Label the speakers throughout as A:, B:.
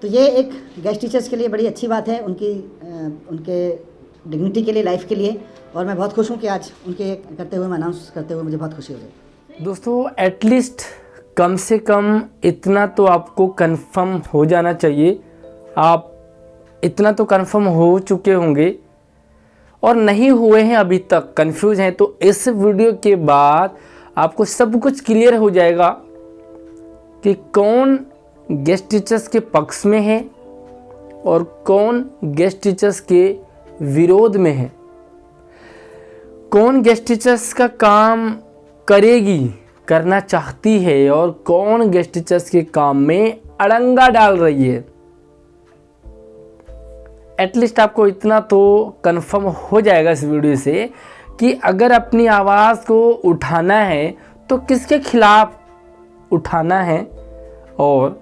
A: तो ये एक गेस्ट टीचर्स के लिए बड़ी अच्छी बात है, उनके डिग्निटी के लिए, लाइफ के लिए। और मैं बहुत खुश हूँ कि आज उनके करते हुए, मैं अनाउंस करते हुए मुझे बहुत खुशी हो रही है।
B: दोस्तों एटलीस्ट कम से कम इतना तो आपको कंफर्म हो जाना चाहिए, आप इतना तो कंफर्म हो चुके होंगे और नहीं हुए हैं अभी तक, कंफ्यूज हैं, तो इस वीडियो के बाद आपको सब कुछ क्लियर हो जाएगा कि कौन गेस्ट टीचर्स के पक्ष में है और कौन गेस्ट टीचर्स के विरोध में है, कौन गेस्ट टीचर्स का काम करेगी, करना चाहती है और कौन गेस्ट टीचर्स के काम में अड़ंगा डाल रही है। एटलीस्ट आपको इतना तो कंफर्म हो जाएगा इस वीडियो से कि अगर अपनी आवाज़ को उठाना है तो किसके खिलाफ उठाना है और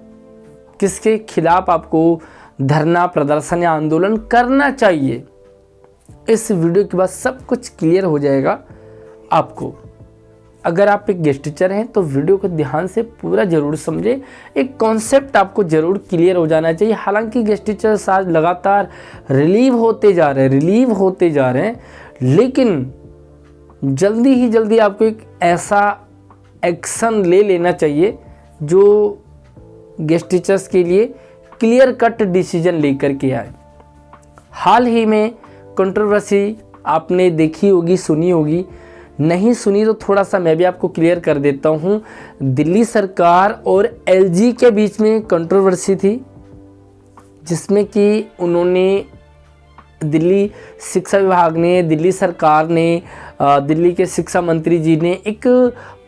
B: किसके खिलाफ आपको धरना, प्रदर्शन या आंदोलन करना चाहिए। इस वीडियो के बाद सब कुछ क्लियर हो जाएगा आपको। अगर आप एक गेस्ट टीचर हैं तो वीडियो को ध्यान से पूरा ज़रूर समझें, एक कॉन्सेप्ट आपको ज़रूर क्लियर हो जाना चाहिए। हालांकि गेस्ट टीचर्स आज लगातार रिलीव होते जा रहे हैं, लेकिन जल्दी ही जल्दी आपको एक ऐसा एक्शन ले लेना चाहिए जो गेस्ट टीचर्स के लिए क्लियर कट डिसीजन लेकर के आए। हाल ही में कंट्रोवर्सी आपने देखी होगी, सुनी होगी, नहीं सुनी तो थोड़ा सा मैं भी आपको क्लियर कर देता हूँ। दिल्ली सरकार और एलजी के बीच में कंट्रोवर्सी थी, जिसमें कि उन्होंने दिल्ली शिक्षा विभाग ने, दिल्ली सरकार ने, दिल्ली के शिक्षा मंत्री जी ने एक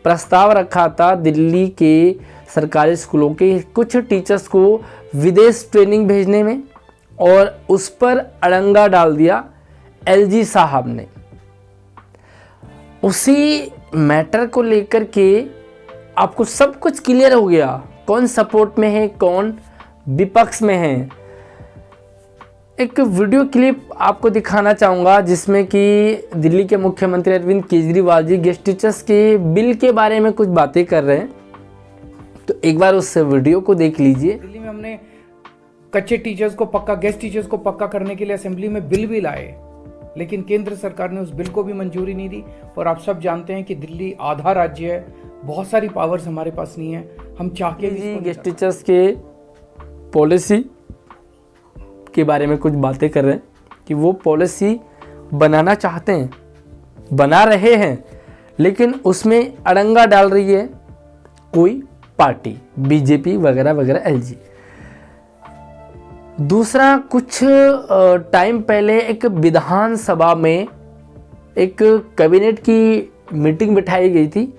B: प्रस्ताव रखा था दिल्ली के सरकारी स्कूलों के कुछ टीचर्स को विदेश ट्रेनिंग भेजने में, और उस पर अड़ंगा डाल दिया एलजी साहब ने। उसी मैटर को लेकर के आपको सब कुछ क्लियर हो गया, कौन सपोर्ट में है, कौन विपक्ष में है। एक वीडियो क्लिप आपको दिखाना चाहूँगा जिसमें कि दिल्ली के मुख्यमंत्री अरविंद केजरीवाल जी गेस्ट टीचर्स के बिल के बारे में कुछ बातें कर रहे हैं, तो एक बार उस वीडियो को देख लीजिए।
C: दिल्ली में हमने कच्चे टीचर्स को पक्का, गेस्ट टीचर्स को पक्का करने के लिए असेंबली में बिल भी लाए, लेकिन केंद्र सरकार ने उस बिल को भी मंजूरी नहीं दी। और आप सब जानते हैं कि दिल्ली आधा राज्य है, बहुत सारी पावर्स हमारे पास नहीं है, हम चाह के भी
B: गेस्ट टीचर्स के पॉलिसी के बारे में कुछ बातें कर रहे हैं कि वो पॉलिसी बनाना चाहते हैं, बना रहे हैं, लेकिन उसमें अड़ंगा डाल रही है कोई पार्टी, बीजेपी वगैरह वगैरह, एलजी। दूसरा, कुछ टाइम पहले एक विधानसभा में एक कैबिनेट की मीटिंग बिठाई गई थी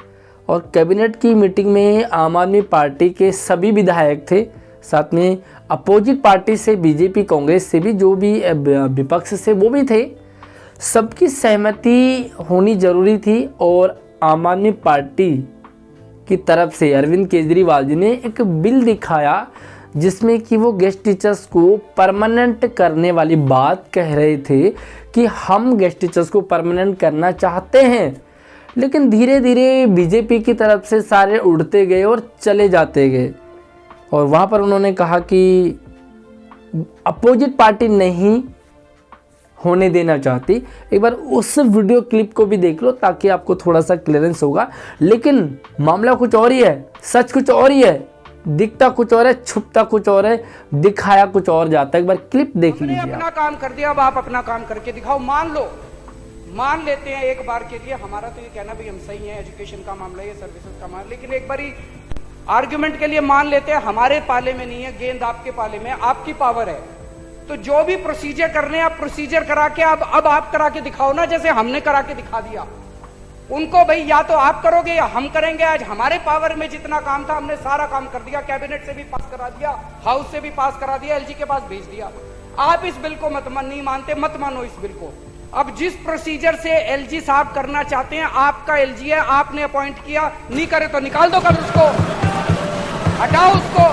B: और कैबिनेट की मीटिंग में आम आदमी पार्टी के सभी विधायक थे, साथ में अपोजिट पार्टी से, बीजेपी, कांग्रेस से भी, जो भी विपक्ष से वो भी थे। सबकी सहमति होनी जरूरी थी और आम आदमी पार्टी की तरफ से अरविंद केजरीवाल जी ने एक बिल दिखाया जिसमें कि वो गेस्ट टीचर्स को परमानेंट करने वाली बात कह रहे थे कि हम गेस्ट टीचर्स को परमानेंट करना चाहते हैं। लेकिन धीरे धीरे बीजेपी की तरफ से सारे उड़ते गए और चले जाते गए, और वहाँ पर उन्होंने कहा कि अपोजिट पार्टी नहीं होने देना चाहती। एक बार उस वीडियो क्लिप को भी देख लो ताकि आपको थोड़ा सा क्लियरेंस होगा। लेकिन मामला कुछ और ही है, सच कुछ और ही है, दिखता कुछ और है, छुपता कुछ और है, दिखाया कुछ और जाता है। एक बार क्लिप देख लीजिए।
C: अपना काम कर दिया, अब आप अपना काम करके दिखाओ। मान लेते हैं एक बार के लिए, हमारा तो ये कहना भी हम सही है, एजुकेशन का मामला, ये सर्विसेज का मामला, लेकिन एक बार आर्ग्यूमेंट के लिए मान लेते हैं हमारे पाले में नहीं है, गेंद आपके पाले में, आपकी पावर है, तो जो भी प्रोसीजर करने आप प्रोसीजर करा के अब आप करा के दिखाओ ना, जैसे हमने करा के दिखा दिया उनको। भाई या तो आप करोगे या हम करेंगे। आज हमारे पावर में जितना काम था हमने सारा काम कर दिया, कैबिनेट से भी पास करा दिया, हाउस से भी पास करा दिया, एलजी के पास भेज दिया। आप इस बिल को नहीं मानते, मत मानो इस बिल को। अब जिस प्रोसीजर से एलजी साहब करना चाहते हैं, आपका एलजी है, आपने अपॉइंट किया, नहीं करे तो निकाल दो कल उसको, हटाओ उसको।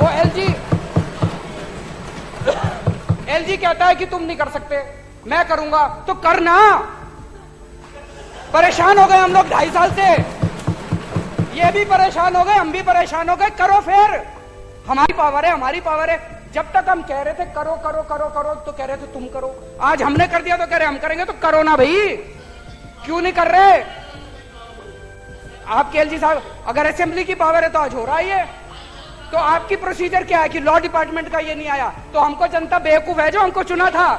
C: वो एलजी कहता है कि तुम नहीं कर सकते, मैं करूंगा, तो करना। परेशान हो गए हम लोग 2.5 साल से। ये भी परेशान हो गए, हम भी परेशान हो गए। करो फिर, हमारी पावर है, हमारी पावर है। जब तक हम कह रहे थे करो करो करो करो तो कह रहे थे तुम करो, आज हमने कर दिया तो कह रहे हम करेंगे, तो करो ना भाई, क्यों नहीं कर रहे? आपके एलजी साहब, अगर असेंबली की पावर है तो आज हो रहा है, तो आपकी प्रोसीजर क्या है कि लॉ डिपार्टमेंट का ये नहीं आया, तो हमको जनता बेवकूफ है जो हमको चुना था?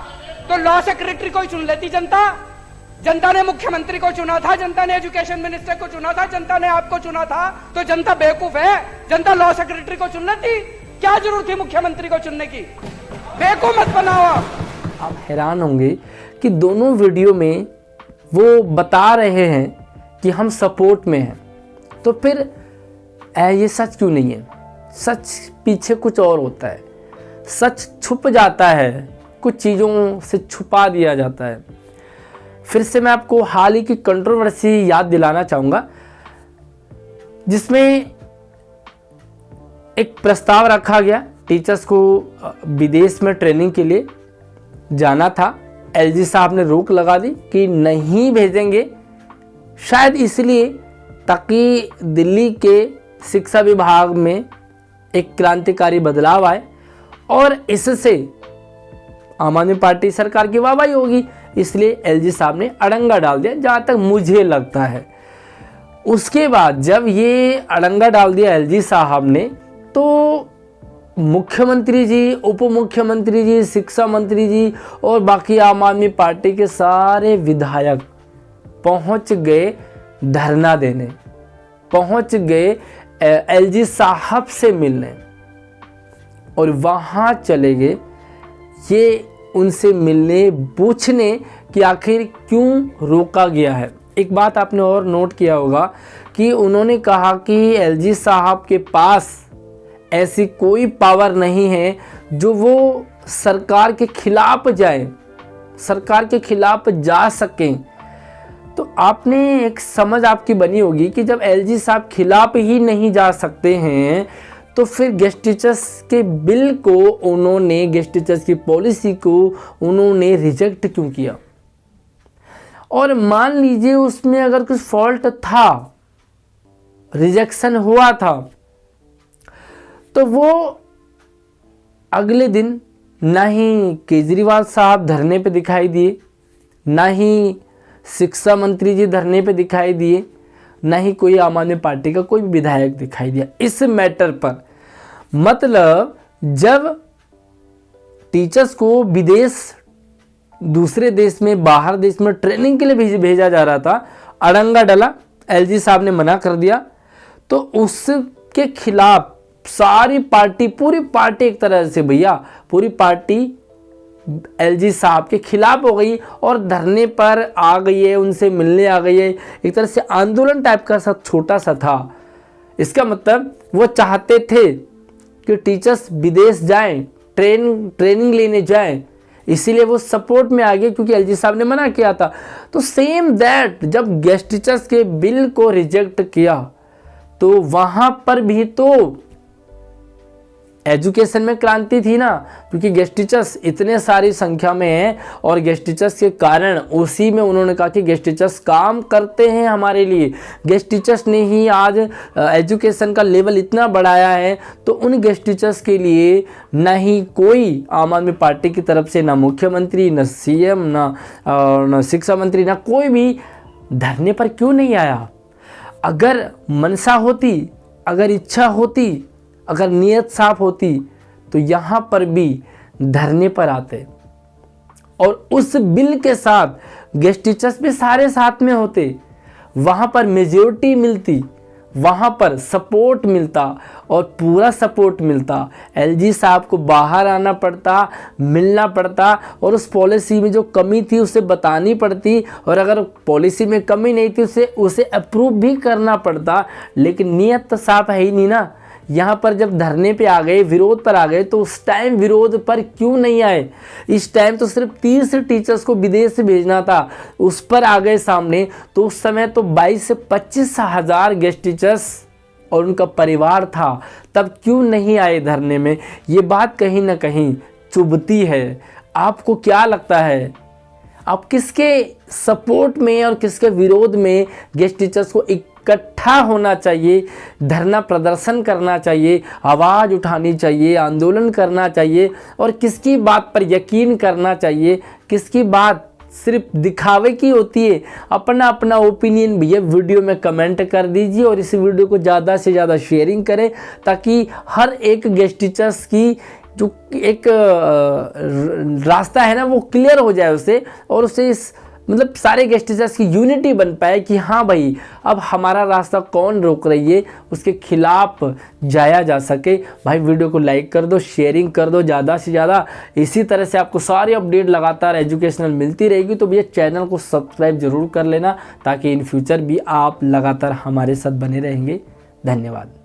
C: तो लॉ सेक्रेटरी को ही चुन लेती जनता। जनता ने मुख्यमंत्री को चुना था, जनता ने एजुकेशन मिनिस्टर को चुना था, जनता ने आपको चुना था, तो जनता बेवकूफ है? जनता लॉ सेक्रेटरी को चुन लेती, क्या जरूरत थी मुख्यमंत्री को चुनने की? बेवकूफ मत बनाओ
B: आप हैरान होंगे कि दोनों वीडियो में वो बता रहे हैं कि हम सपोर्ट में हैं, तो फिर ये सच क्यों नहीं है? सच पीछे कुछ और होता है, सच छुप जाता है, कुछ चीज़ों से छुपा दिया जाता है। फिर से मैं आपको हाल ही की कंट्रोवर्सी याद दिलाना चाहूँगा, जिसमें एक प्रस्ताव रखा गया, टीचर्स को विदेश में ट्रेनिंग के लिए जाना था। एलजी साहब ने रोक लगा दी कि नहीं भेजेंगे, शायद इसलिए ताकि दिल्ली के शिक्षा विभाग में एक क्रांतिकारी बदलाव आए और इससे आम आदमी पार्टी सरकार की वाहवाही होगी, इसलिए एलजी साहब ने अड़ंगा डाल दिया, जहाँ तक मुझे लगता है। उसके बाद जब ये अड़ंगा डाल दिया एलजी साहब ने, तो मुख्यमंत्री जी, उप मुख्यमंत्री जी, शिक्षा मंत्री जी और बाकी आम आदमी पार्टी के सारे विधायक पहुंच गए धरना देने, पहुंच गए एलजी साहब से मिलने, और वहां चले गए ये उनसे मिलने, पूछने कि आखिर क्यों रोका गया है। एक बात आपने और नोट किया होगा कि उन्होंने कहा कि एलजी साहब के पास ऐसी कोई पावर नहीं है जो वो सरकार के खिलाफ जाए, सरकार के खिलाफ जा सकें। तो आपने एक समझ आपकी बनी होगी कि जब एलजी साहब खिलाफ ही नहीं जा सकते हैं, तो फिर गेस्ट टीचर्स के बिल को उन्होंने, गेस्ट टीचर्स की पॉलिसी को उन्होंने रिजेक्ट क्यों किया? और मान लीजिए उसमें अगर कुछ फॉल्ट था, रिजेक्शन हुआ था, तो वो अगले दिन ना ही केजरीवाल साहब धरने पे दिखाई दिए, ना ही शिक्षा मंत्री जी धरने पे दिखाई दिए, ना ही कोई आम आदमी पार्टी का कोई विधायक दिखाई दिया इस मैटर पर। मतलब जब टीचर्स को विदेश, दूसरे देश में, बाहर देश में ट्रेनिंग के लिए भेजा जा रहा था, अड़ंगा डला, एलजी साहब ने मना कर दिया, तो उसके खिलाफ सारी पार्टी, पूरी पार्टी एक तरह से, भैया पूरी पार्टी एलजी साहब के खिलाफ हो गई और धरने पर आ गई है, उनसे मिलने आ गई है। एक तरह से आंदोलन टाइप का सब छोटा सा था। इसका मतलब वो चाहते थे कि टीचर्स विदेश जाएं, ट्रेनिंग लेने जाएं, इसीलिए वो सपोर्ट में आ गए क्योंकि एलजी साहब ने मना किया था। तो सेम दैट जब गेस्ट टीचर्स के बिल को रिजेक्ट किया, तो वहां पर भी तो एजुकेशन में क्रांति थी ना, क्योंकि गेस्ट टीचर्स इतने सारी संख्या में हैं और गेस्ट टीचर्स के कारण उसी में उन्होंने कहा कि गेस्ट टीचर्स काम करते हैं हमारे लिए, गेस्ट टीचर्स ने ही आज एजुकेशन का लेवल इतना बढ़ाया है। तो उन गेस्ट टीचर्स के लिए ना ही कोई आम आदमी पार्टी की तरफ से, ना मुख्यमंत्री, ना सीएम, ना शिक्षा मंत्री, ना कोई भी धरने पर क्यों नहीं आया? अगर मनसा होती, अगर इच्छा होती, अगर नीयत साफ होती, तो यहाँ पर भी धरने पर आते और उस बिल के साथ गेस्ट टीचर्स भी सारे साथ में होते, वहाँ पर मेजॉरिटी मिलती, वहाँ पर सपोर्ट मिलता और पूरा सपोर्ट मिलता। एलजी साहब को बाहर आना पड़ता, मिलना पड़ता और उस पॉलिसी में जो कमी थी उसे बतानी पड़ती, और अगर पॉलिसी में कमी नहीं थी उसे अप्रूव भी करना पड़ता। लेकिन नीयत तो साफ है ही नहीं ना। यहाँ पर जब धरने पे आ गए, विरोध पर आ गए, तो उस टाइम विरोध पर क्यों नहीं आए? इस टाइम तो सिर्फ 30 टीचर्स को विदेश से भेजना था, उस पर आ गए सामने। तो उस समय तो 22 से 25 हज़ार गेस्ट टीचर्स और उनका परिवार था, तब क्यों नहीं आए धरने में? ये बात कहीं ना कहीं चुभती है। आपको क्या लगता है, आप किसके सपोर्ट में और किसके विरोध में गेस्ट टीचर्स को इकट्ठा होना चाहिए, धरना प्रदर्शन करना चाहिए, आवाज़ उठानी चाहिए, आंदोलन करना चाहिए और किसकी बात पर यकीन करना चाहिए, किसकी बात सिर्फ दिखावे की होती है। अपना अपना ओपिनियन भैया वीडियो में कमेंट कर दीजिए और इस वीडियो को ज़्यादा से ज़्यादा शेयरिंग करें ताकि हर एक गेस्ट टीचर्स की जो एक रास्ता है ना वो क्लियर हो जाए उससे, और उससे इस मतलब सारे गेस्ट टीचर्स की यूनिटी बन पाए कि हाँ भाई अब हमारा रास्ता कौन रोक रही है, उसके खिलाफ जाया जा सके। भाई वीडियो को लाइक कर दो, शेयरिंग कर दो ज़्यादा से ज़्यादा। इसी तरह से आपको सारी अपडेट लगातार एजुकेशनल मिलती रहेगी, तो भैया चैनल को सब्सक्राइब जरूर कर लेना ताकि इन फ्यूचर भी आप लगातार हमारे साथ बने रहेंगे। धन्यवाद।